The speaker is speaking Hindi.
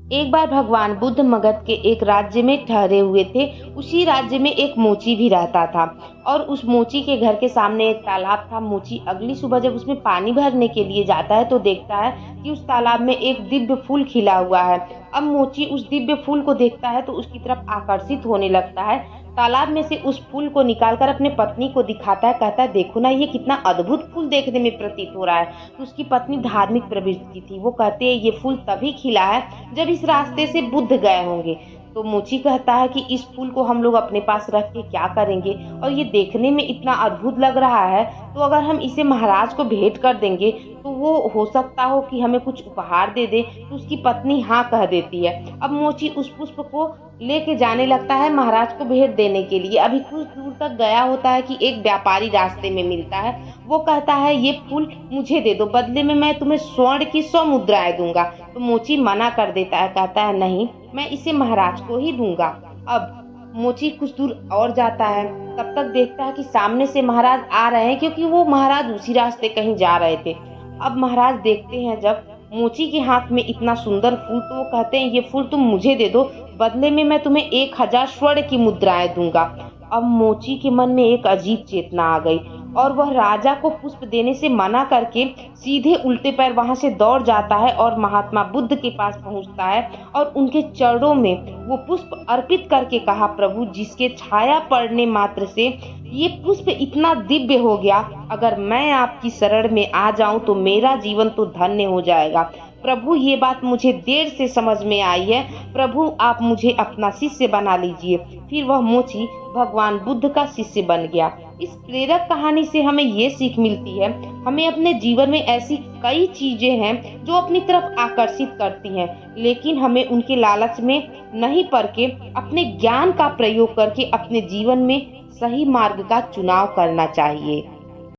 एक बार भगवान बुद्ध मगध के एक राज्य में ठहरे हुए थे। उसी राज्य में एक मोची भी रहता था और उस मोची के घर के सामने एक तालाब था। मोची अगली सुबह जब उसमें पानी भरने के लिए जाता है तो देखता है कि उस तालाब में एक दिव्य फूल खिला हुआ है। अब मोची उस दिव्य फूल को देखता है तो उसकी तरफ आकर्षित होने लगता है। तालाब में से उस फूल को निकालकर अपने पत्नी को दिखाता है, कहता है देखो ना, ये कितना अद्भुत फूल देखने में प्रतीत हो रहा है। तो उसकी पत्नी धार्मिक प्रवृत्ति की थी। वो कहते हैं ये फूल तभी खिला है जब इस रास्ते से बुद्ध गए होंगे। तो मोची कहता है कि इस फूल को हम लोग अपने पास रख के क्या करेंगे, और ये देखने में इतना अद्भुत लग रहा है, तो अगर हम इसे महाराज को भेंट कर देंगे तो वो हो सकता हो कि हमें कुछ उपहार दे दे। तो उसकी पत्नी हाँ कह देती है। अब मोची उस पुष्प को लेके जाने लगता है महाराज को भेंट देने के लिए। अभी कुछ दूर तक गया होता है कि एक व्यापारी रास्ते में मिलता है। वो कहता है ये फूल मुझे दे दो, बदले में मैं तुम्हें स्वर्ण की 100 मुद्राएं दूंगा। तो मोची मना कर देता है, कहता है नहीं, मैं इसे महाराज को ही दूंगा। अब मोची कुछ दूर और जाता है, तब तक देखता है कि सामने से महाराज आ रहे हैं, क्योंकि वो महाराज उसी रास्ते कहीं जा रहे थे। अब महाराज देखते हैं जब मोची के हाथ में इतना सुंदर फूल, तो वो कहते हैं ये फूल तुम मुझे दे दो, बदले में मैं तुम्हें 1000 स्वर्ण की मुद्राएं दूंगा। अब मोची के मन में एक अजीब चेतना आ गई और वह राजा को पुष्प देने से मना करके सीधे उल्टे पैर वहां से दौड़ जाता है और महात्मा बुद्ध के पास पहुंचता है और उनके चरणों में वो पुष्प अर्पित करके कहा, प्रभु, जिसके छाया पड़ने मात्र से ये पुष्प इतना दिव्य हो गया, अगर मैं आपकी शरण में आ जाऊं तो मेरा जीवन तो धन्य हो जाएगा। प्रभु, ये बात मुझे देर से समझ में आई है। प्रभु, आप मुझे अपना शिष्य बना लीजिए। फिर वह मोची भगवान बुद्ध का शिष्य बन गया। इस प्रेरक कहानी से हमें ये सीख मिलती है, हमें अपने जीवन में ऐसी कई चीजें हैं जो अपनी तरफ आकर्षित करती हैं, लेकिन हमें उनके लालच में नहीं पड़ के अपने ज्ञान का प्रयोग करके अपने जीवन में सही मार्ग का चुनाव करना चाहिए।